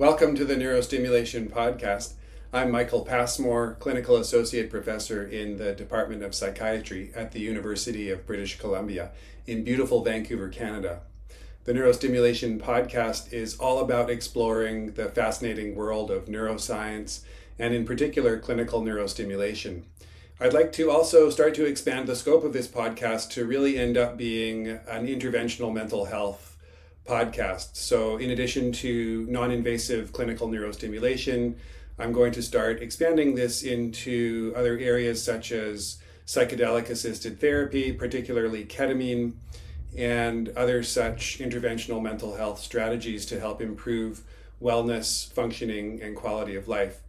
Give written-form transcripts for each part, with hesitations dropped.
Welcome to the Neurostimulation podcast. I'm Michael Passmore, Clinical Associate Professor in the Department of Psychiatry at the University of British Columbia in beautiful Vancouver, Canada. The Neurostimulation podcast is all about exploring the fascinating world of neuroscience and in particular clinical neurostimulation. I'd like to also start to expand the scope of this podcast to really end up being an interventional mental health podcast. So in addition to non-invasive clinical neurostimulation, I'm going to start expanding this into other areas such as psychedelic assisted therapy, particularly ketamine, and other such interventional mental health strategies to help improve wellness, functioning, and quality of life.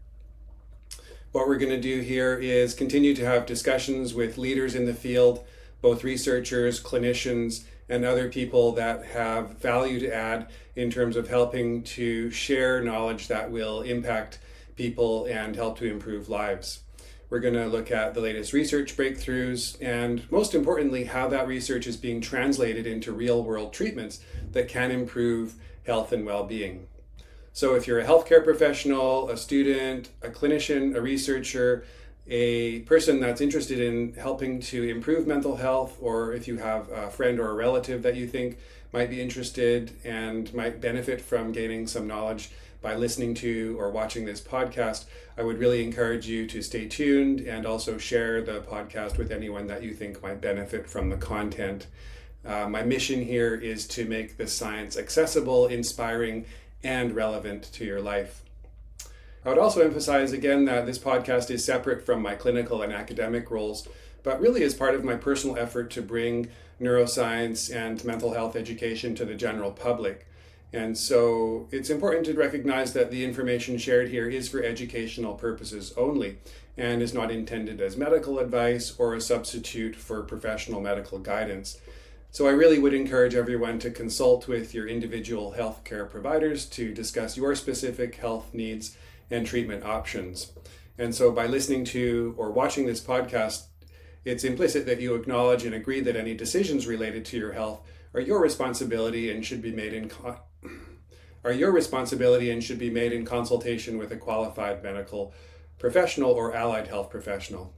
What we're going to do here is continue to have discussions with leaders in the field, both researchers, clinicians, and other people that have value to add in terms of helping to share knowledge that will impact people and help to improve lives. We're going to look at the latest research breakthroughs and, most importantly, how that research is being translated into real-world treatments that can improve health and well-being. So if you're a healthcare professional, a student, a clinician, a researcher, a person that's interested in helping to improve mental health, or if you have a friend or a relative that you think might be interested and might benefit from gaining some knowledge by listening to or watching this podcast, I would really encourage you to stay tuned and also share the podcast with anyone that you think might benefit from the content. My mission here is to make this science accessible, inspiring, and relevant to your life. I would also emphasize again that this podcast is separate from my clinical and academic roles, but really is part of my personal effort to bring neuroscience and mental health education to the general public. And so it's important to recognize that the information shared here is for educational purposes only and is not intended as medical advice or a substitute for professional medical guidance. So I really would encourage everyone to consult with your individual healthcare providers to discuss your specific health needs and treatment options. And so by listening to or watching this podcast, it's implicit that you acknowledge and agree that any decisions related to your health are your responsibility and should be made in consultation with a qualified medical professional or allied health professional.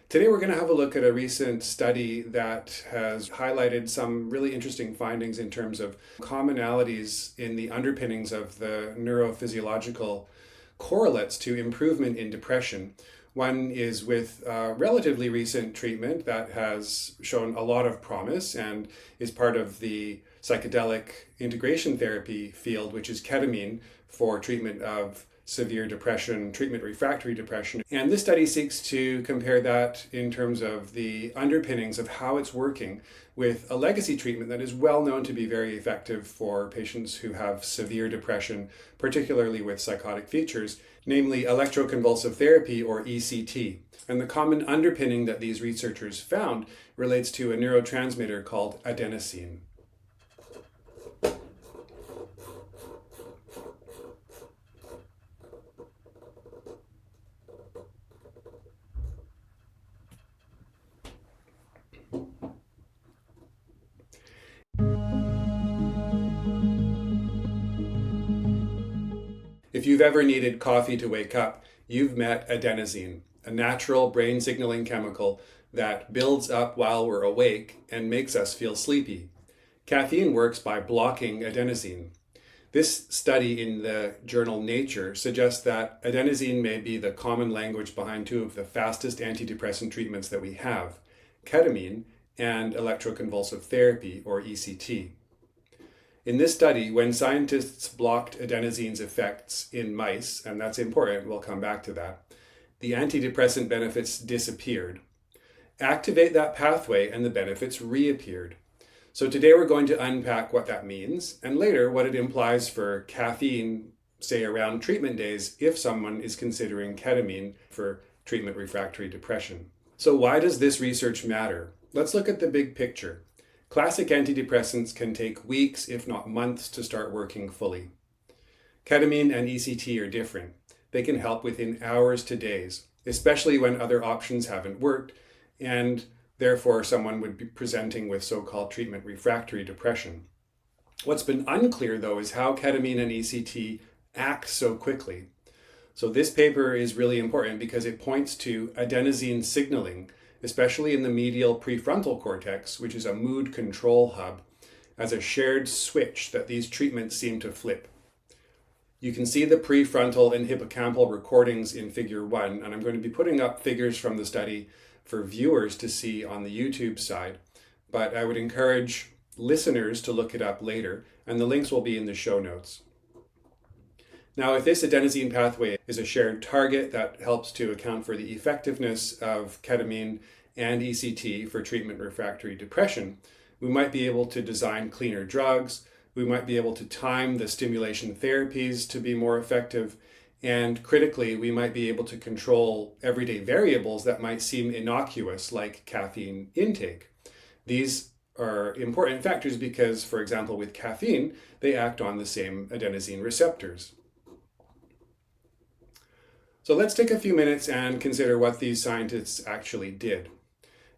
Today we're going to have a look at a recent study that has highlighted some really interesting findings in terms of commonalities in the underpinnings of the neurophysiological correlates to improvement in depression. One is with relatively recent treatment that has shown a lot of promise and is part of the psychedelic integration therapy field, which is ketamine for treatment of severe depression, treatment refractory depression. And this study seeks to compare that in terms of the underpinnings of how it's working with a legacy treatment that is well known to be very effective for patients who have severe depression, particularly with psychotic features, namely electroconvulsive therapy or ECT. And the common underpinning that these researchers found relates to a neurotransmitter called adenosine. If you've ever needed coffee to wake up, you've met adenosine, a natural brain signaling chemical that builds up while we're awake and makes us feel sleepy. Caffeine works by blocking adenosine. This study in the journal Nature suggests that adenosine may be the common language behind two of the fastest antidepressant treatments that we have, ketamine and electroconvulsive therapy or ECT. In this study, when scientists blocked adenosine's effects in mice, and that's important, we'll come back to that, the antidepressant benefits disappeared. Activate that pathway and the benefits reappeared. So today we're going to unpack what that means, and later what it implies for caffeine, say around treatment days, if someone is considering ketamine for treatment refractory depression. So why does this research matter? Let's look at the big picture. Classic antidepressants can take weeks, if not months, to start working fully. Ketamine and ECT are different. They can help within hours to days, especially when other options haven't worked, and therefore someone would be presenting with so-called treatment refractory depression. What's been unclear, though, is how ketamine and ECT act so quickly. So this paper is really important because it points to adenosine signaling, especially in the medial prefrontal cortex, which is a mood control hub, as a shared switch that these treatments seem to flip. You can see the prefrontal and hippocampal recordings in figure 1, and I'm going to be putting up figures from the study for viewers to see on the YouTube side, but I would encourage listeners to look it up later, and the links will be in the show notes. Now, if this adenosine pathway is a shared target that helps to account for the effectiveness of ketamine and ECT for treatment refractory depression, we might be able to design cleaner drugs, we might be able to time the stimulation therapies to be more effective, and critically, we might be able to control everyday variables that might seem innocuous, like caffeine intake. These are important factors because, for example, with caffeine, they act on the same adenosine receptors. So let's take a few minutes and consider what these scientists actually did.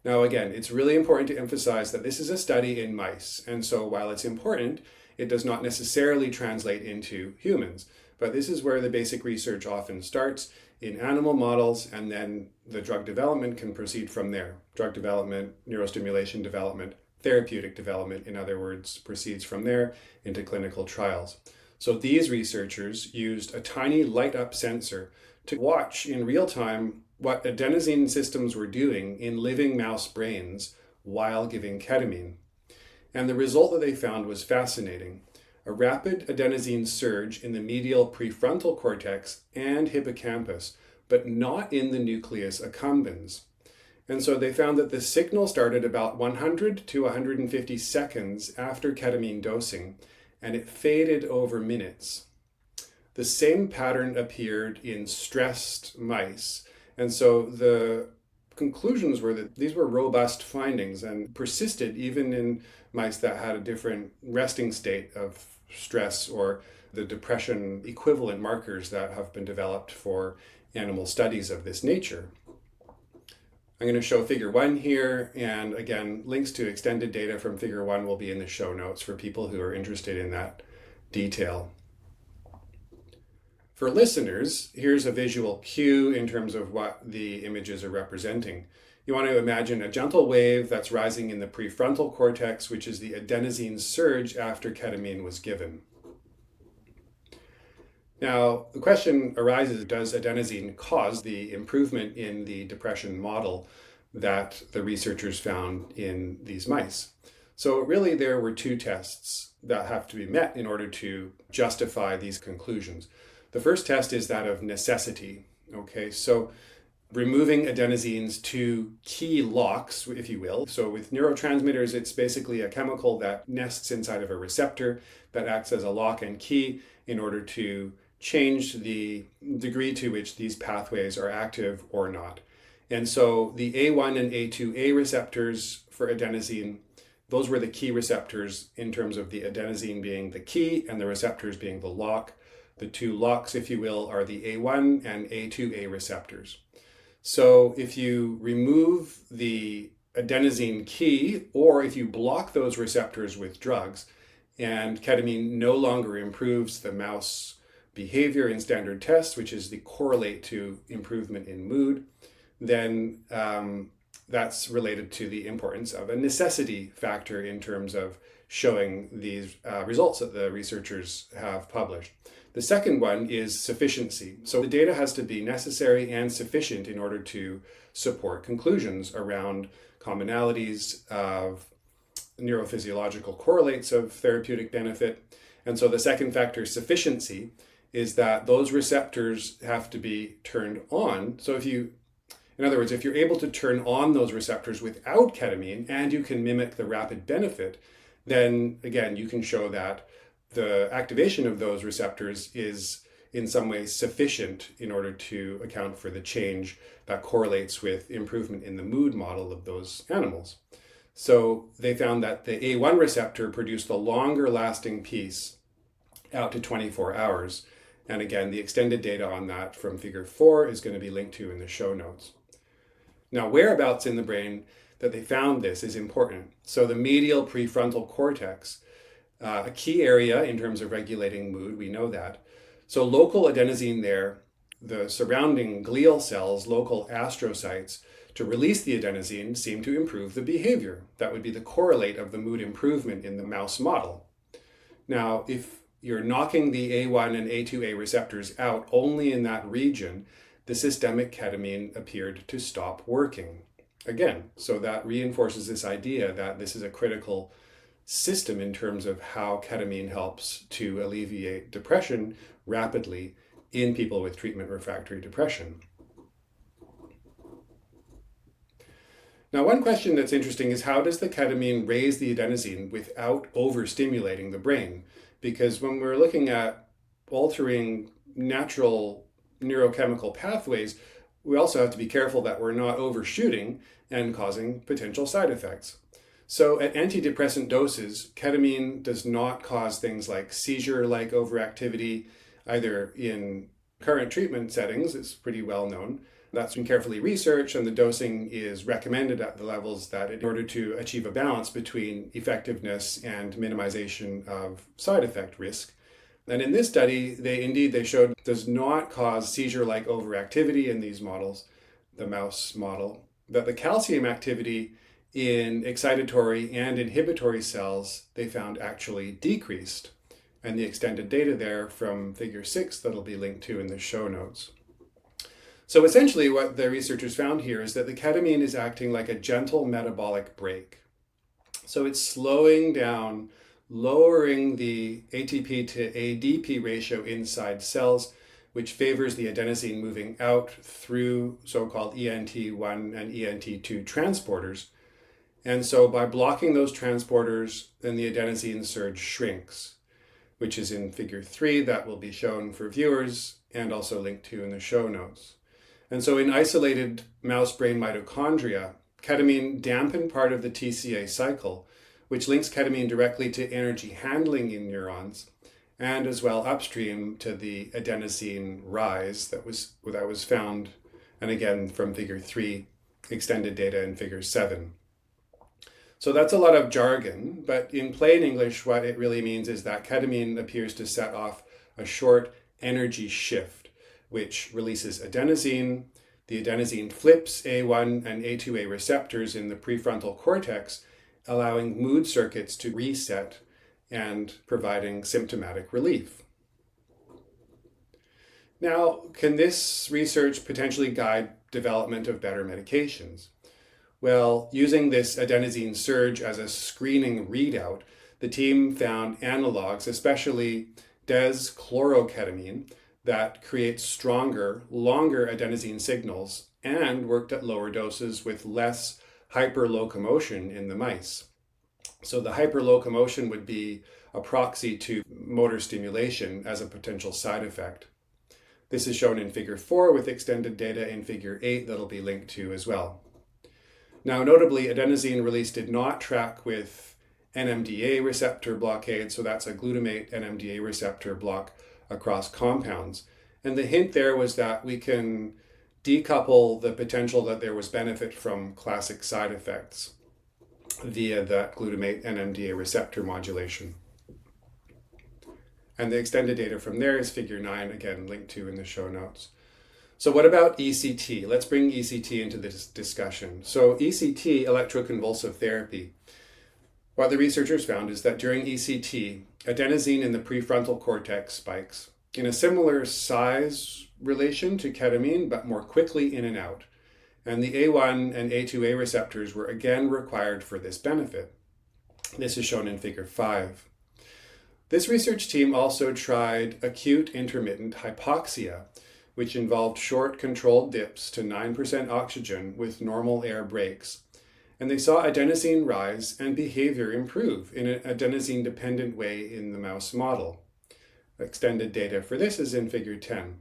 Now, again, it's really important to emphasize that this is a study in mice, and so while it's important, it does not necessarily translate into humans. But this is where the basic research often starts, in animal models, and then the drug development can proceed from there. Drug development, neurostimulation development, therapeutic development, in other words, proceeds from there into clinical trials. So these researchers used a tiny light-up sensor to watch in real time what adenosine systems were doing in living mouse brains while giving ketamine. And the result that they found was fascinating. A rapid adenosine surge in the medial prefrontal cortex and hippocampus, but not in the nucleus accumbens. And so they found that the signal started about 100 to 150 seconds after ketamine dosing, and it faded over minutes. The same pattern appeared in stressed mice, and so the conclusions were that these were robust findings and persisted even in mice that had a different resting state of stress or the depression equivalent markers that have been developed for animal studies of this nature. I'm going to show figure 1 here, and again, links to extended data from figure 1 will be in the show notes for people who are interested in that detail. For listeners, here's a visual cue in terms of what the images are representing. You want to imagine a gentle wave that's rising in the prefrontal cortex, which is the adenosine surge after ketamine was given. Now, the question arises, does adenosine cause the improvement in the depression model that the researchers found in these mice? So really, there were 2 tests that have to be met in order to justify these conclusions. The first test is that of necessity. Okay, so removing adenozine's 2 key locks, if you will. So with neurotransmitters, it's basically a chemical that nests inside of a receptor that acts as a lock and key in order to change the degree to which these pathways are active or not. And so the A1 and A2A receptors for adenosine, those were the key receptors in terms of the adenosine being the key and the receptors being the lock. The 2 locks, if you will, are the A1 and A2A receptors. So if you remove the adenosine key, or if you block those receptors with drugs, and ketamine no longer improves the mouse behavior in standard tests, which is the correlate to improvement in mood, then that's related to the importance of a necessity factor in terms of showing these results that the researchers have published. The second one is sufficiency. So the data has to be necessary and sufficient in order to support conclusions around commonalities of neurophysiological correlates of therapeutic benefit. And so the second factor, sufficiency, is that those receptors have to be turned on. So in other words, if you're able to turn on those receptors without ketamine and you can mimic the rapid benefit, then again, you can show that the activation of those receptors is in some ways sufficient in order to account for the change that correlates with improvement in the mood model of those animals. So they found that the A1 receptor produced a longer lasting piece out to 24 hours. And again, the extended data on that from figure 4 is going to be linked to in the show notes. Now, whereabouts in the brain that they found this is important. So the medial prefrontal cortex, a key area in terms of regulating mood, we know that. So local adenosine there, the surrounding glial cells, local astrocytes, to release the adenosine seem to improve the behavior. That would be the correlate of the mood improvement in the mouse model. Now, if you're knocking the A1 and A2A receptors out only in that region, the systemic ketamine appeared to stop working. Again, so that reinforces this idea that this is a critical system in terms of how ketamine helps to alleviate depression rapidly in people with treatment refractory depression. Now, one question that's interesting is, how does the ketamine raise the adenosine without overstimulating the brain? Because when we're looking at altering natural neurochemical pathways, we also have to be careful that we're not overshooting and causing potential side effects. So at antidepressant doses, ketamine does not cause things like seizure-like overactivity, either in current treatment settings. It's pretty well known. That's been carefully researched, and the dosing is recommended at the levels that in order to achieve a balance between effectiveness and minimization of side effect risk. And in this study, they showed it does not cause seizure-like overactivity in these models, the mouse model, that the calcium activity in excitatory and inhibitory cells they found actually decreased. And the extended data there from figure 6 that'll be linked to in the show notes. So essentially what the researchers found here is that the ketamine is acting like a gentle metabolic brake. So it's slowing down, lowering the ATP to ADP ratio inside cells, which favors the adenosine moving out through so-called ENT1 and ENT2 transporters. And so by blocking those transporters, then the adenosine surge shrinks, which is in figure 3 that will be shown for viewers and also linked to in the show notes. And so in isolated mouse brain mitochondria, ketamine dampened part of the TCA cycle, which links ketamine directly to energy handling in neurons, and as well upstream to the adenosine rise that was found, and again from figure 3, extended data in figure 7. So that's a lot of jargon, but in plain English, what it really means is that ketamine appears to set off a short energy shift, which releases adenosine. The adenosine flips A1 and A2A receptors in the prefrontal cortex, allowing mood circuits to reset and providing symptomatic relief. Now, can this research potentially guide development of better medications? Well, using this adenosine surge as a screening readout, the team found analogs, especially deschloroketamine, that creates stronger, longer adenosine signals and worked at lower doses with less hyperlocomotion in the mice. So the hyperlocomotion would be a proxy to motor stimulation as a potential side effect. This is shown in figure 4 with extended data in figure 8 that'll be linked to as well. Now, notably, adenosine release did not track with NMDA receptor blockade, so that's a glutamate NMDA receptor block across compounds. And the hint there was that we can decouple the potential that there was benefit from classic side effects via that glutamate NMDA receptor modulation. And the extended data from there is figure 9, again linked to in the show notes. So what about ECT? Let's bring ECT into this discussion. So ECT, electroconvulsive therapy, what the researchers found is that during ECT, adenosine in the prefrontal cortex spikes in a similar size relation to ketamine, but more quickly in and out. And the A1 and A2A receptors were again required for this benefit. This is shown in figure 5. This research team also tried acute intermittent hypoxia, which involved short controlled dips to 9% oxygen with normal air breaks. And they saw adenosine rise and behavior improve in an adenosine-dependent way in the mouse model. Extended data for this is in figure 10.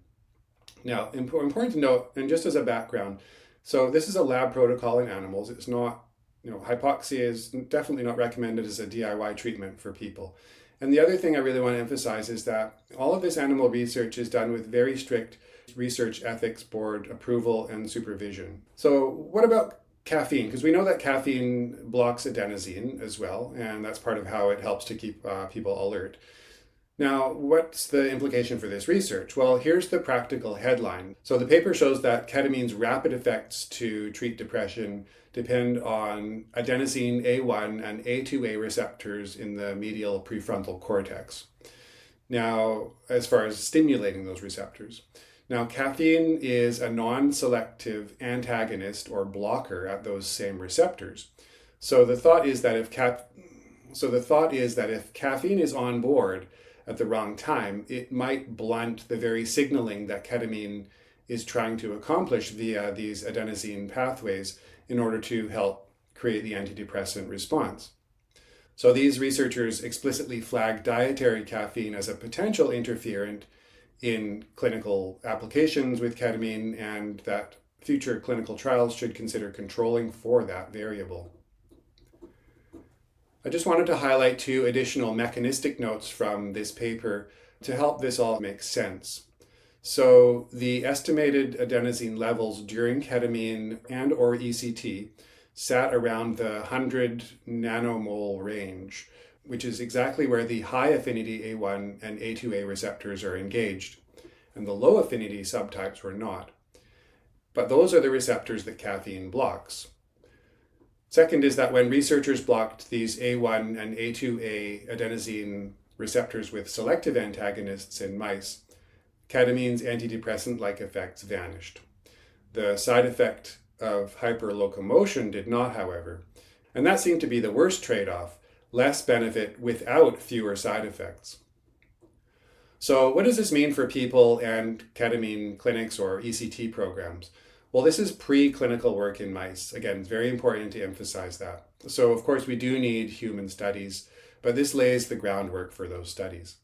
Now, important to note, and just as a background, so this is a lab protocol in animals. It's not, hypoxia is definitely not recommended as a DIY treatment for people. And the other thing I really want to emphasize is that all of this animal research is done with very strict research ethics board approval and supervision. So what about caffeine, because we know that caffeine blocks adenosine as well, and that's part of how it helps to keep people alert. Now, what's the implication for this research? Well, here's the practical headline. So the paper shows that ketamine's rapid effects to treat depression depend on adenosine A1 and A2A receptors in the medial prefrontal cortex. Now, as far as stimulating those receptors. Now, caffeine is a non-selective antagonist or blocker at those same receptors. So the thought is that if caffeine is on board at the wrong time, it might blunt the very signaling that ketamine is trying to accomplish via these adenosine pathways in order to help create the antidepressant response. So these researchers explicitly flagged dietary caffeine as a potential interferent in clinical applications with ketamine, and that future clinical trials should consider controlling for that variable. I just wanted to highlight 2 additional mechanistic notes from this paper to help this all make sense. So the estimated adenosine levels during ketamine and or ECT sat around the 100 nanomole range, which is exactly where the high affinity A1 and A2A receptors are engaged, and the low affinity subtypes were not. But those are the receptors that caffeine blocks. Second is that when researchers blocked these A1 and A2A adenosine receptors with selective antagonists in mice, ketamine's antidepressant-like effects vanished. The side effect of hyperlocomotion did not, however, and that seemed to be the worst trade-off, less benefit without fewer side effects. So what does this mean for people and ketamine clinics or ECT programs? Well, this is preclinical work in mice. Again, it's very important to emphasize that. So, of course, we do need human studies, but this lays the groundwork for those studies.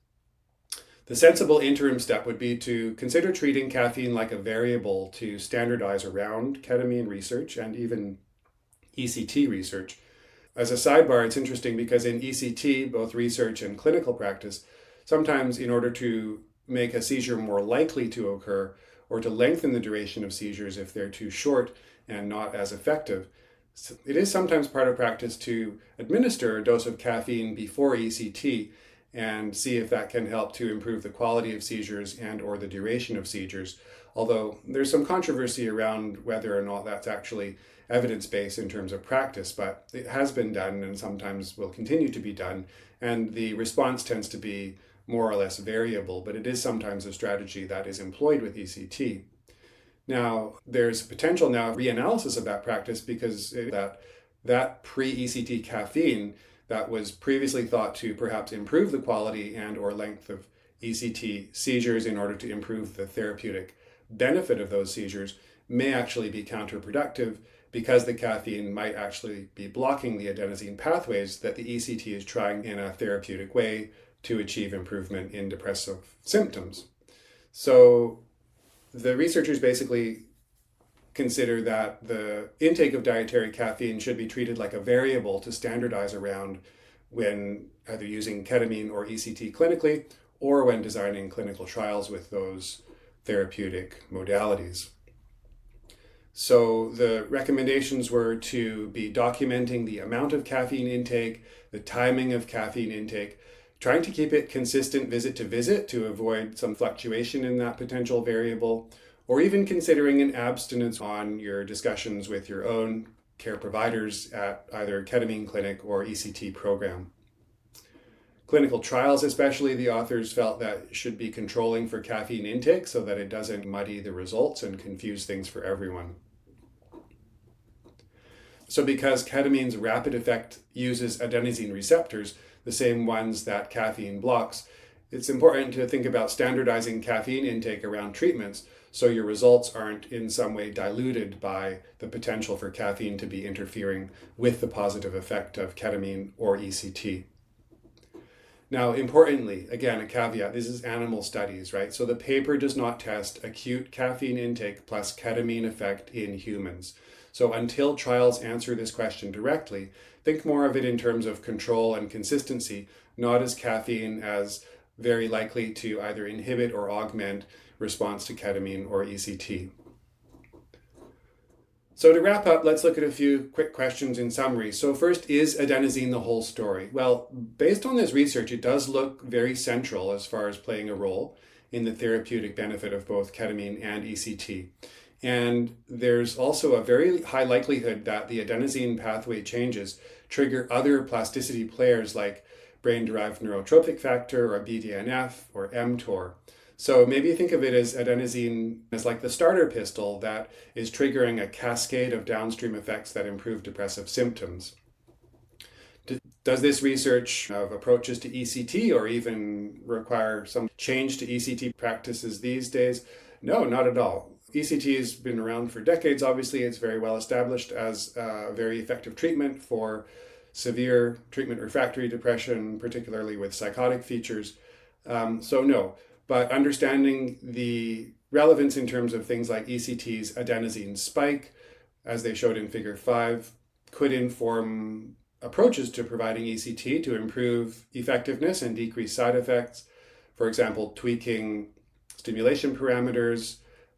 The sensible interim step would be to consider treating caffeine like a variable to standardize around ketamine research and even ECT research. As a sidebar, it's interesting because in ECT, both research and clinical practice, sometimes in order to make a seizure more likely to occur, or to lengthen the duration of seizures if they're too short and not as effective, it is sometimes part of practice to administer a dose of caffeine before ECT and see if that can help to improve the quality of seizures and or the duration of seizures. Although there's some controversy around whether or not that's actually evidence-based in terms of practice, but it has been done and sometimes will continue to be done, and the response tends to be more or less variable, but it is sometimes a strategy that is employed with ECT. Now, there's potential now reanalysis of that practice because that pre-ECT caffeine that was previously thought to perhaps improve the quality and or length of ECT seizures in order to improve the therapeutic benefit of those seizures may actually be counterproductive because the caffeine might actually be blocking the adenosine pathways that the ECT is trying in a therapeutic way to achieve improvement in depressive symptoms. So the researchers basically consider that the intake of dietary caffeine should be treated like a variable to standardize around when either using ketamine or ECT clinically or when designing clinical trials with those therapeutic modalities. So the recommendations were to be documenting the amount of caffeine intake, the timing of caffeine intake, trying to keep it consistent visit to visit to avoid some fluctuation in that potential variable, or even considering an abstinence on your discussions with your own care providers at either ketamine clinic or ECT program. Clinical trials especially, the authors felt that should be controlling for caffeine intake so that it doesn't muddy the results and confuse things for everyone. So because ketamine's rapid effect uses adenosine receptors, the same ones that caffeine blocks, it's important to think about standardizing caffeine intake around treatments so your results aren't in some way diluted by the potential for caffeine to be interfering with the positive effect of ketamine or ECT. Now, importantly, again, a caveat, this is animal studies, right? So the paper does not test acute caffeine intake plus ketamine effect in humans. So until trials answer this question directly, think more of it in terms of control and consistency, not as caffeine as very likely to either inhibit or augment response to ketamine or ECT. So to wrap up, let's look at a few quick questions in summary. So first, is adenosine the whole story? Well, based on this research, it does look very central as far as playing a role in the therapeutic benefit of both ketamine and ECT. And there's also a very high likelihood that the adenosine pathway changes trigger other plasticity players like brain-derived neurotrophic factor or BDNF or mTOR. So maybe think of it as adenosine as like the starter pistol that is triggering a cascade of downstream effects that improve depressive symptoms. Does this research of approaches to ECT or even require some change to ECT practices these days? No, not at all. ECT has been around for decades. Obviously, it's very well established as a very effective treatment for severe treatment refractory depression, particularly with psychotic features. So no. But understanding the relevance in terms of things like ECT's adenosine spike, as they showed in Figure 5, could inform approaches to providing ECT to improve effectiveness and decrease side effects. For example, tweaking stimulation parameters,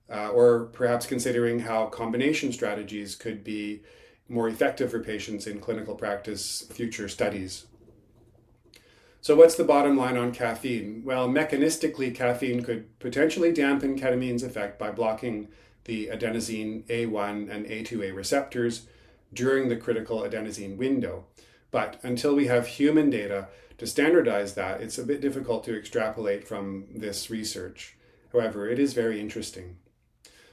or perhaps considering how combination strategies could be more effective for patients in clinical practice, future studies. So what's the bottom line on caffeine? Well, mechanistically, caffeine could potentially dampen ketamine's effect by blocking the adenosine A1 and A2A receptors during the critical adenosine window. But until we have human data to standardize that, it's a bit difficult to extrapolate from this research. However, it is very interesting.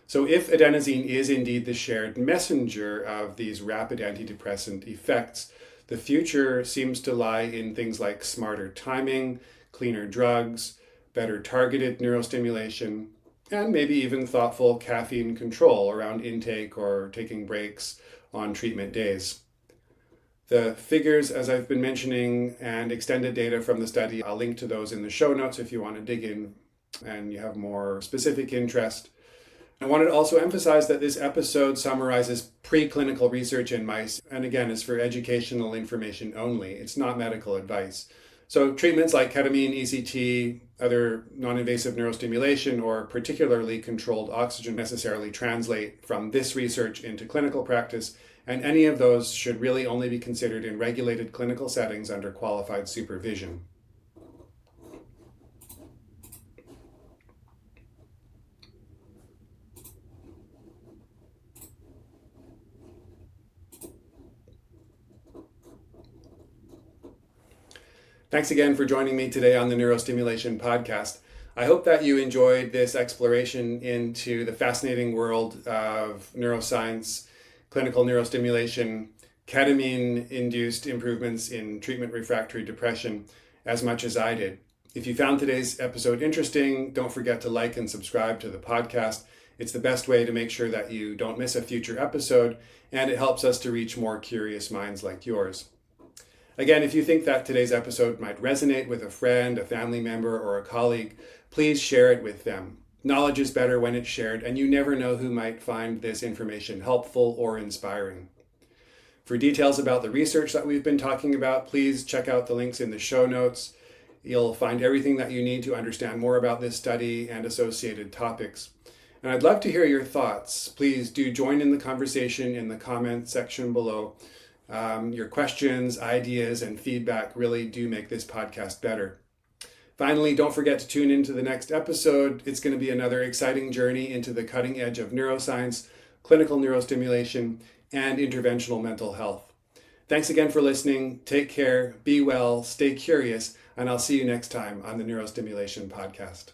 So if adenosine is indeed the shared messenger of these rapid antidepressant effects, the future seems to lie in things like smarter timing, cleaner drugs, better targeted neurostimulation, and maybe even thoughtful caffeine control around intake or taking breaks on treatment days. The figures, as I've been mentioning, and extended data from the study, I'll link to those in the show notes if you want to dig in and you have more specific interest. I wanted to also emphasize that this episode summarizes preclinical research in mice, and again, is for educational information only. It's not medical advice. So treatments like ketamine, ECT, other non-invasive neurostimulation, or particularly controlled oxygen necessarily translate from this research into clinical practice, and any of those should really only be considered in regulated clinical settings under qualified supervision. Thanks again for joining me today on the Neurostimulation podcast. I hope that you enjoyed this exploration into the fascinating world of neuroscience, clinical neurostimulation, ketamine-induced improvements in treatment refractory depression as much as I did. If you found today's episode interesting, don't forget to like and subscribe to the podcast. It's the best way to make sure that you don't miss a future episode, and it helps us to reach more curious minds like yours. Again, if you think that today's episode might resonate with a friend, a family member, or a colleague, please share it with them. Knowledge is better when it's shared, and you never know who might find this information helpful or inspiring. For details about the research that we've been talking about, please check out the links in the show notes. You'll find everything that you need to understand more about this study and associated topics. And I'd love to hear your thoughts. Please do join in the conversation in the comment section below. Your questions, ideas, and feedback really do make this podcast better. Finally, don't forget to tune into the next episode. It's going to be another exciting journey into the cutting edge of neuroscience, clinical neurostimulation, and interventional mental health. Thanks again for listening. Take care, be well, stay curious, and I'll see you next time on the Neurostimulation podcast.